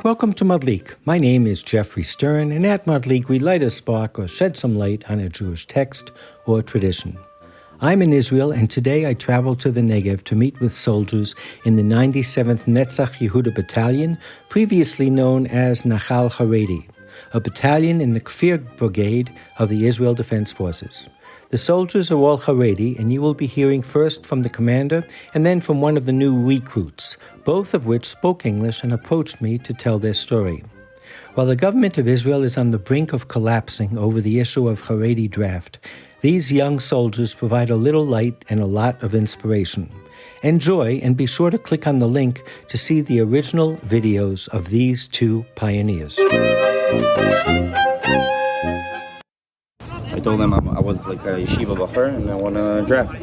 Welcome to Madlik. My name is Jeffrey Stern, and at Madlik we light a spark or shed some light on a Jewish text or tradition. I'm in Israel, and today I travel to the Negev to meet with soldiers in the 97th Netzach Yehuda Battalion, previously known as Nachal Haredi, a battalion in the Kfir Brigade of the Israel Defense Forces. The soldiers are all Haredi, and you will be hearing first from the commander and then from one of the new recruits, both of which spoke English and approached me to tell their story. While the government of Israel is on the brink of collapsing over the issue of Haredi draft, these young soldiers provide a little light and a lot of inspiration. Enjoy, and be sure to click on the link to see the original videos of these two pioneers. I told them I was like a yeshiva bacher and I want to draft.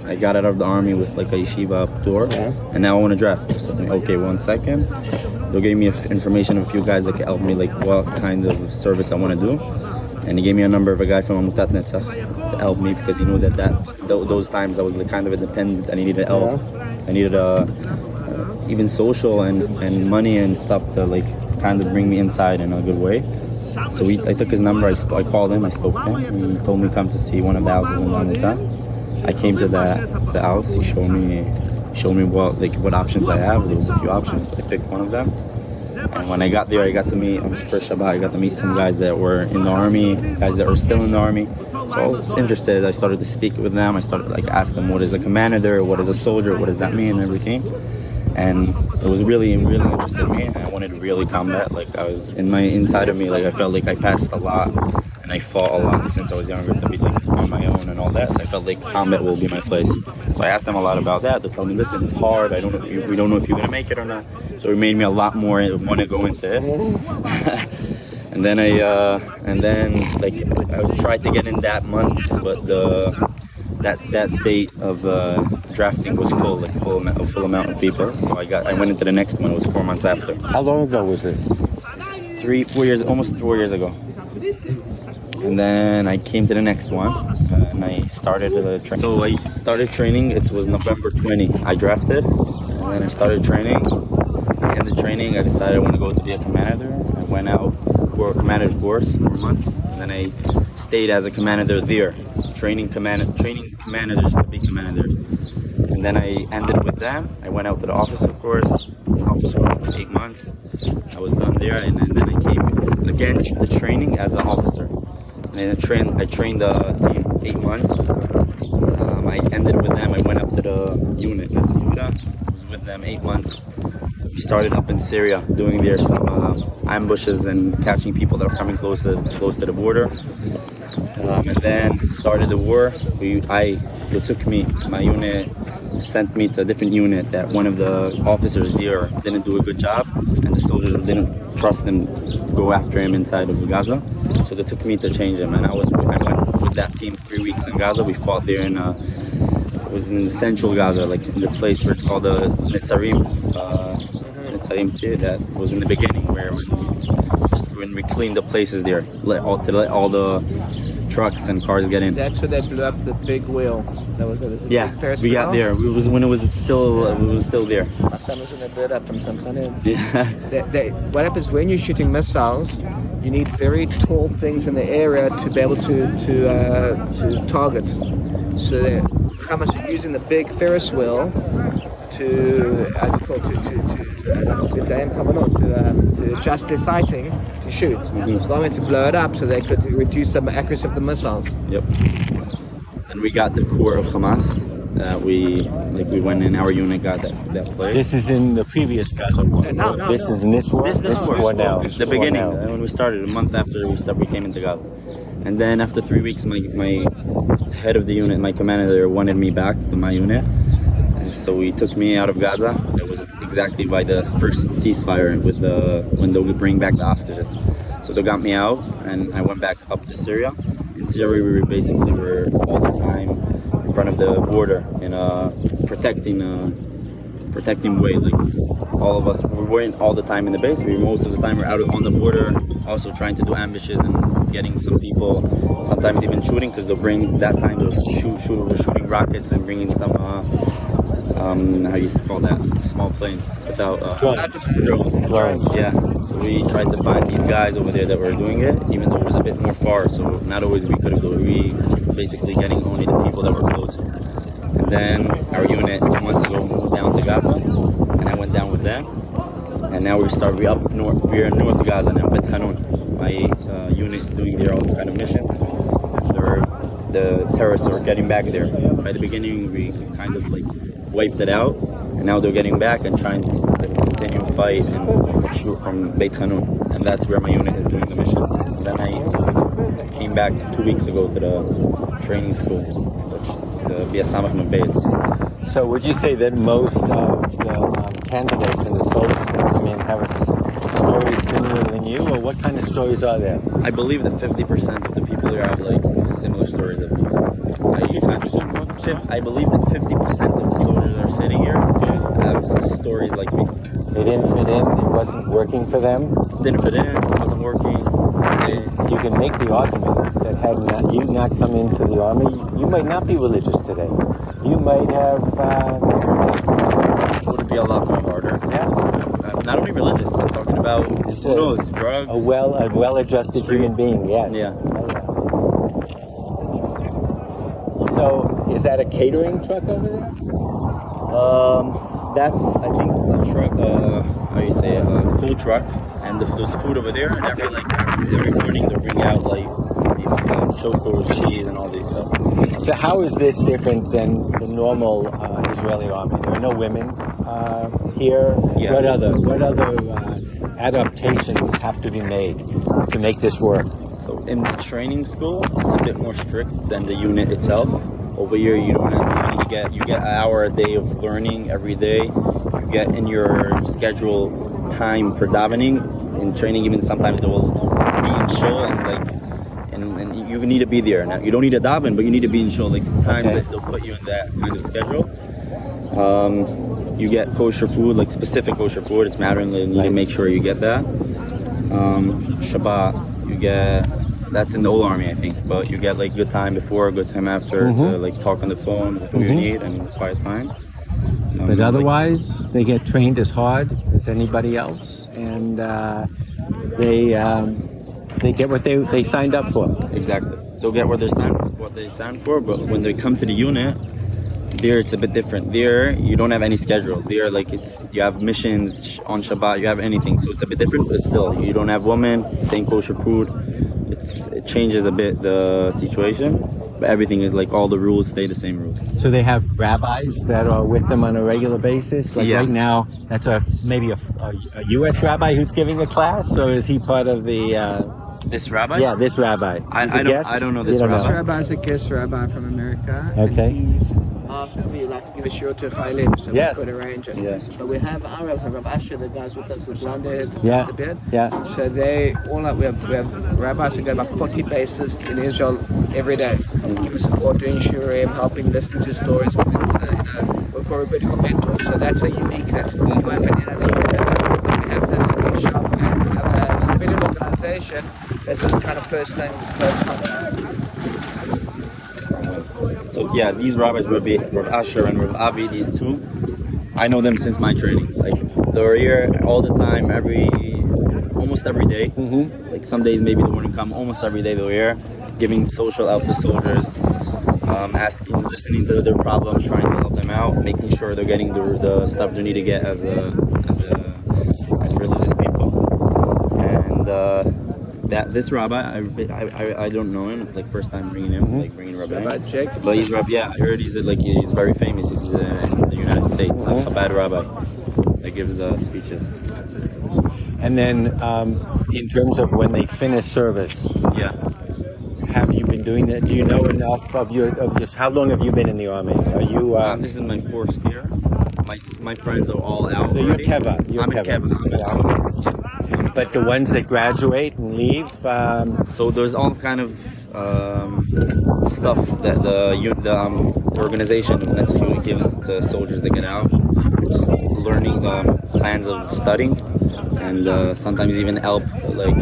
I got out of the army with like a yeshiva tour, and now I want to draft. So I think, okay, 1 second. They gave me information of a few guys that could help me, like what kind of service I want to do. And he gave me a number of a guy from Amutat Netzach to help me, because he knew that those times I was like kind of independent and he needed help. I needed even social and money and stuff to like kind of bring me inside in a good way. So I took his number, I called him, I spoke to him, and he told me to come to see one of the houses in Amutat. I came to the house, he showed me what options I have. There was a few options. I picked one of them. And when I got there, I got to meet, on the first Shabbat, I got to meet some guys that were in the army, guys that were still in the army. So I was interested. I started to speak with them. I started like ask them, what is a commander, what is a soldier, what does that mean, and everything. And it was really interested me, and I wanted to really combat. Like I was inside of me, like I felt like I passed a lot, and I fought a lot since I was younger to be like on my own and all that. So I felt like combat will be my place. So I asked them a lot about that. They told me, listen, it's hard. We don't know if you're gonna make it or not. So it made me a lot more want to go into it. And then I tried to get in that month, but that date of drafting was full amount of people. So I went into the next one. It was 4 months after. How long ago was this? It's 4 years, almost 4 years ago. And then I came to the next one, and I started training. So I started training. It was November 20. I drafted, and then I started training. At the end of training, I decided I want to go to be a commander. I went out for a commander's course for months, and then I stayed as a commander there, training commanders to be commanders. And then I ended with them. I went out to the officer course for 8 months. I was done there, and then I came again to training as an officer. And I trained the team 8 months. I ended with them. I went up to the unit. That's Yehuda. I was with them 8 months. We started up in Syria, doing there some ambushes and catching people that were coming close to the border. And then started the war. They took me. My unit sent me to a different unit that one of the officers there didn't do a good job, and the soldiers didn't trust him to go after him inside of Gaza. So they took me to change him, and I went with that team 3 weeks in Gaza. We fought there it was in central Gaza, like in the place where it's called the Netzarim. That was in the beginning, where when we cleaned the places there, let all the trucks and cars get in. That's where they blew up the big wheel. That was a big Ferris we got there. It was when it was still there. My son was when they blew it up from some kind of. Yeah. What happens when you're shooting missiles? You need very tall things in the area to be able to target. So Hamas are using the big Ferris wheel to adjust their sighting to shoot. So they went to blow it up so they could reduce the accuracy of the missiles. Yep. And we got the core of Hamas. We went in. Our unit got that place. This is in the previous Gaza war. No. This is in this war. This war now. The beginning when we started, a month after we came into Gaza. And then after 3 weeks, my head of the unit, my commander, wanted me back to my unit. So he took me out of Gaza. It was exactly by the first ceasefire when they would bring back the hostages. So they got me out, and I went back up to Syria. In Syria, we were all the time in front of the border in a protecting way. Like all of us, we weren't all the time in the base. Most of the time we're out on the border, also trying to do ambushes and getting some people, sometimes even shooting, because they'll bring that time they'll shooting rockets and bringing some how you call that, small planes without drones. Drones. Yeah. So we tried to find these guys over there that were doing it, even though it was a bit more far. So not always we couldn't go. We basically getting only the people that were closer. And then our unit 2 months ago moved down to Gaza, and I went down with them. And now we're up north. We're in North Gaza now, Bet Hanun. My unit is doing their own kind of missions. The terrorists are getting back there. By the beginning, we kind of like wiped it out, and now they're getting back and trying to continue to fight and shoot from Beit Hanun, and that's where my unit is doing the missions. And then I came back 2 weeks ago to the training school, which is the Bia Samach Mabez. So would you say that most of the candidates and the soldiers that come in have a story similar than you, or what kind of stories are there? I believe that 50% of the people here have like similar stories of me. I believe that 50% of the soldiers that are sitting here have stories like me. They didn't fit in, it wasn't working for them. Didn't fit in, wasn't working. You can make the argument that had you not come into the army, you might not be religious today. You might have It would be a lot more harder. Yeah. Not only religious, I'm talking about, who knows, drugs. A well-adjusted human being, yes. Yeah. So, is that a catering truck over there? That's, I think, a truck, how you say, a cool truck. And there's food over there, and every morning they'll bring out like chocos, cheese, and all these stuff. So how is this different than the normal Israeli army? There are no women here. Yeah, what other adaptations have to be made to make this work? So in the training school, it's a bit more strict than the unit itself. Over here, you don't have you get an hour a day of learning every day. You get in your schedule time for davening. In training, even sometimes they will be in shul and you need to be there. Now you don't need to daven, but you need to be in shul. Like it's time that they'll put you in that kind of schedule. You get kosher food, like specific kosher food. It's mattering. You need to make sure you get that. Shabbat, you get. That's in the old army, I think. But you get like good time before, good time after to like talk on the phone with who you need and quiet time. But otherwise, they get trained as hard as anybody else, and they get what they signed up for. Exactly. They'll get what they signed for, but when they come to the unit, there it's a bit different. There you don't have any schedule. There you have missions on Shabbat, you have anything, so it's a bit different. But still, you don't have women, same kosher food. It changes a bit the situation, but everything is like all the rules stay the same rules. So they have rabbis that are with them on a regular basis. Like right now, that's maybe a U.S. rabbi who's giving a class, or is he part of the? This rabbi? Yeah, this rabbi. I don't know this rabbi. This rabbi is a guest rabbi from America. Okay. And he asked if we'd like to give a shiur to Chaylim, so Yes. we could arrange it. Yes. But we have our rabbis, Rav Asher, the guys with us, the blonde head, Yeah. the beard. Yeah. So we have rabbis who go about 40 bases in Israel every day, giving support, doing shiurim, helping, listening to stories, we're called rabbinical mentors. So that's a unique that you won't find in other units. We have this shop, and we have a civilian organization. There's this kind of personal close contact. So yeah, these rabbis will be Rav Asher and Rav Avi, these two. I know them since my training. Like they're here all the time, almost every day. Like some days maybe they wouldn't come. Almost every day they're here, giving social help to soldiers, asking, listening to their problems, trying to help them out, making sure they're getting the stuff they need to get as religious people. And that this rabbi, I don't know him. It's like first time bringing him, like bringing Rabbi. Rabbi Jacobson. But he's rabbi. Yeah, I heard he's very famous. He's in the United States, a Chabad rabbi that gives speeches. And then, in terms of when they finish service, Yeah. have you been doing that? Do you know enough of your? How long have you been in the army? Are you? This is my fourth year. My friends are all out. So already. you're Keva. I'm in Keva. But the ones that graduate and leave, So there's all kind of stuff that the organization that's gives to soldiers that get out, just learning plans of studying, and sometimes even help like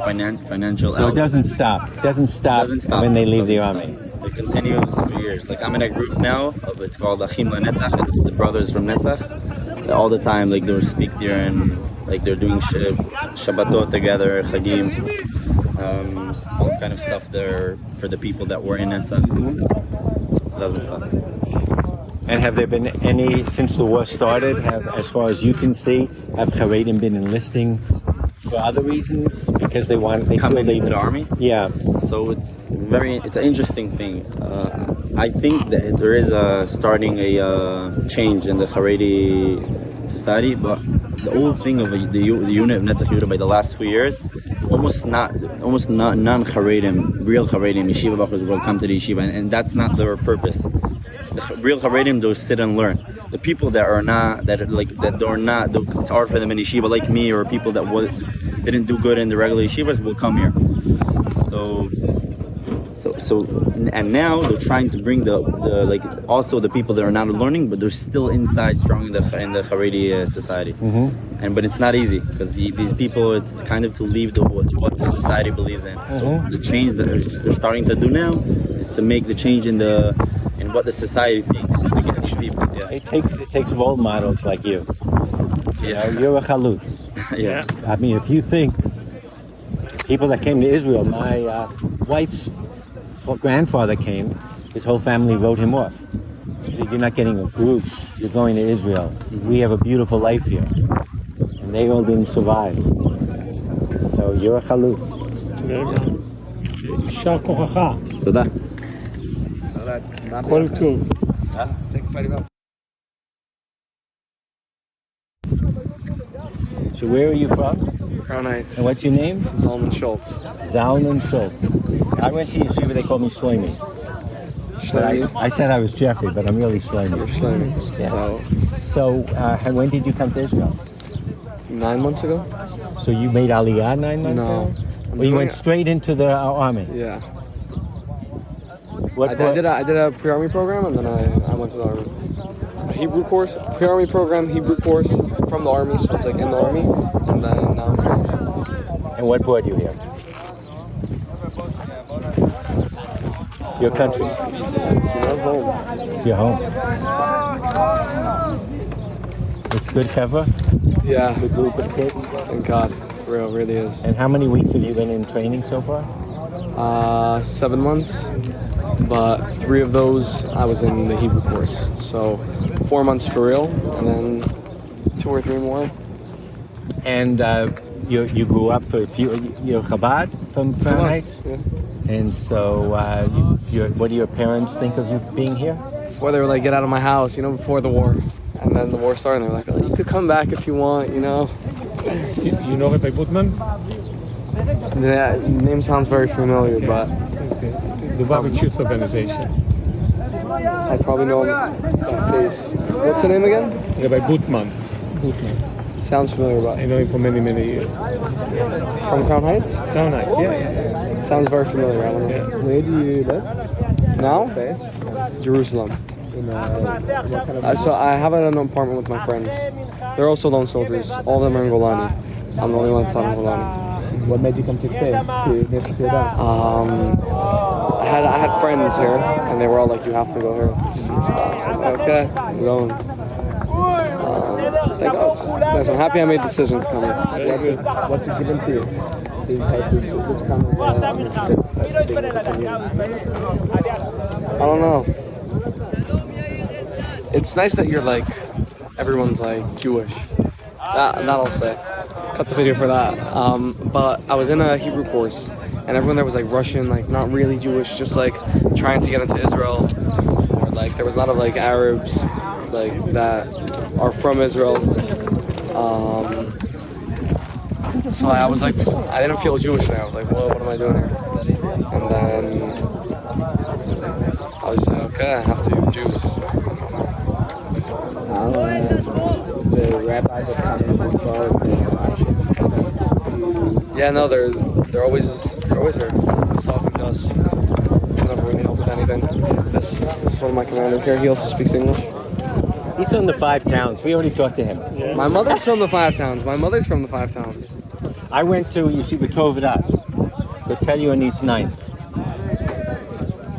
financial. so help. it doesn't stop. It doesn't stop when they leave the army. Like continues for years. Like I'm in a group now. It's called Achim LaNetzach. It's the brothers from Netzach. All the time, like they'll speak there and like they're doing Shabbatot together, Chagim, all kind of stuff there for the people that were in Netzach. Doesn't stop. And have there been any, since the war started, as far as you can see, have Haredim been enlisting for other reasons? Because they Coming into the army? Yeah. So it's an interesting thing. I think that there is starting a change in the Haredi society, but the old thing of the unit of Netzach Yehuda by the last few years, almost non-Haredim, real Haredim, yeshiva bachos will come to the yeshiva, and that's not their purpose. The real Haredim, they'll sit and learn. The people that are not, it's hard for them in yeshiva, like me, or people that didn't do good in the regular yeshivas, will come here. So, and now they're trying to bring the also the people that are not learning, but they're still inside strong in the Haredi society. But it's not easy because these people, it's kind of to leave what the society believes in. So the change that they're starting to do now is to make the change in what the society thinks. To get these people, yeah. It takes role models like you. Yeah, you're a chalutz. Yeah. I mean, if you think people that came to Israel, my wife's grandfather came, his whole family wrote him off. He said, you're not getting a group, you're going to Israel. We have a beautiful life here. And they all didn't survive. So you're a chalutz. יישר כוחך. תודה. כל טוב. So where are you from? Crown Heights. And what's your name? Zalman Schultz. Zalman Schultz. I went to yeshiva, they called me Shlomi. I said I was Jeffrey, but I'm really Shlomi. You're Shlomi. Yes. So, when did you come to Israel? 9 months ago? So you made Aliyah 9 months No. ago? Well, you went straight into the army? Yeah. What, I did a pre-army program, and then I went to the army. A Hebrew course, pre-army program, Hebrew course from the army, so it's like in the army, and then now I'm here. And what brought you here? Your country. You're home. It's your home. It's good cover? Yeah. Good group of kids? Thank God. For real, really is. And how many weeks have you been in training so far? 7 months, but 3 of those I was in the Hebrew course. So 4 months for real, and then 2 or 3 more. And you grew up you're Chabad from Crown Heights? Yeah. And so what do your parents think of you being here? Before they were like, get out of my house, before the war. And then the war started, and they were like, oh, you could come back if you want, You know Rabbi Gutman? The name sounds very familiar, but The Bavich Youth Organization. I probably know him by face. What's the name again? Rabbi Gutman. Sounds familiar, but I know him for many, many years. from Crown Heights? Crown Heights, yeah. It sounds very familiar. I don't know. Where do you live? Now? Place? Jerusalem. What kind of So I have an apartment with my friends. They're also lone soldiers. All of them are in Golani. I'm the only one that's not in Golani. What made you come to Kfir? To Netzach Yehuda? I had friends here, and they were all like, "You have to go here. This is your spot." So I was like, "Okay, I'm going." Thank God. It's nice. I'm happy I made the decision to come here. What's it given to you? Being part of this kind of experience, being in the community? I don't know. It's nice that you're like, everyone's like Jewish. That I'll say. Cut the video for that. But I was in a Hebrew course, and everyone there was like Russian, like not really Jewish, just like trying to get into Israel. Or like there was a lot of like Arabs, like that are from Israel. So I was like, I didn't feel Jewish there. I was like, whoa, what am I doing here? And then I was just like, okay, I have to be with Jews. The rabbis are kind of involved in watching. Yeah, no, they're always there. Always talking to us. Never really help with anything. This is one of my commanders here. He also speaks English. He's from the 5 towns. We already talked to him. My mother's from the 5 towns. My mother's from the 5 towns. I went to Yeshiva Tov Das, Betelio and East 9th.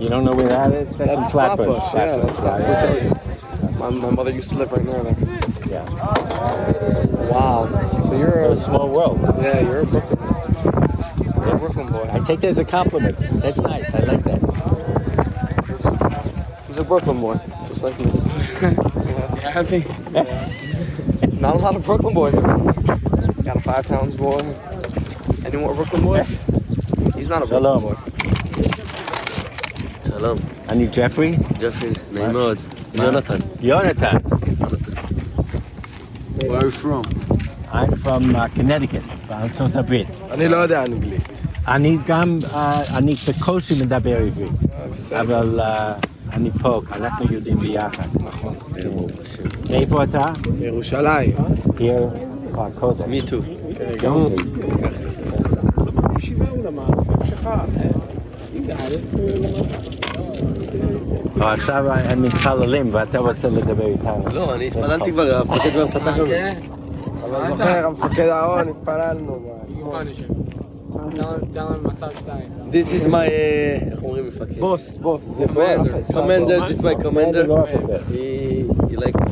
You don't know where that is? That's in Flatbush. Yeah, that's Flatbush. I'll tell you. My mother used to live right near there. Yeah. Wow. So you're So a small world. yeah, you're a Brooklyn. You're a Brooklyn boy. I take that as a compliment. That's nice. I like that. He's a Brooklyn boy, just like me. Yeah. Happy? Yeah. Not a lot of Brooklyn boys. Got a 5 towns boy. Any more Brooklyn boys? He's not a Brooklyn Shalom. boy. שלום, אני ג'פרי. ג'פרי, נעים מאוד. יונתן. Jonathan. Where are you from? I'm from Connecticut, בארצות הברית. אני לא יודע אנגלית. אני גם, אני בקושי מדבר עברית. אבל אני פה, אנחנו יודעים ביחד. נכון. מאיפה אתה? ירושלים. עיר הקודש. Me too. גם לי. עכשיו הם מתחללים ואתה רוצה לדבר איתנו. לא, אני התפללתי כבר, המפקד כבר פתח לנו. אבל זוכר, המפקד האון, התפללנו. This is my, איך אומרים מפקד? בוס. Commander, this is my commander. Commander officer. He like to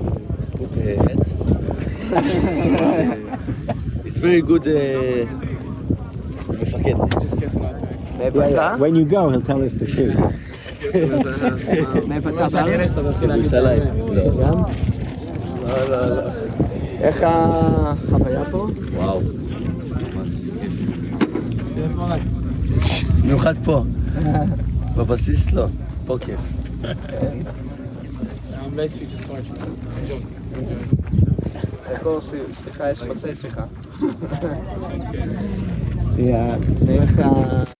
put a hat. It's very good מפקד. מאיפה אתה? When you go, he'll tell us the truth. מאיפה אתה בארץ? ירושלים. לא. איך החוויה פה? וואו. במיוחד פה. בבסיס לא. פה כיף. סליחה, יש מצי שיחה. ואיך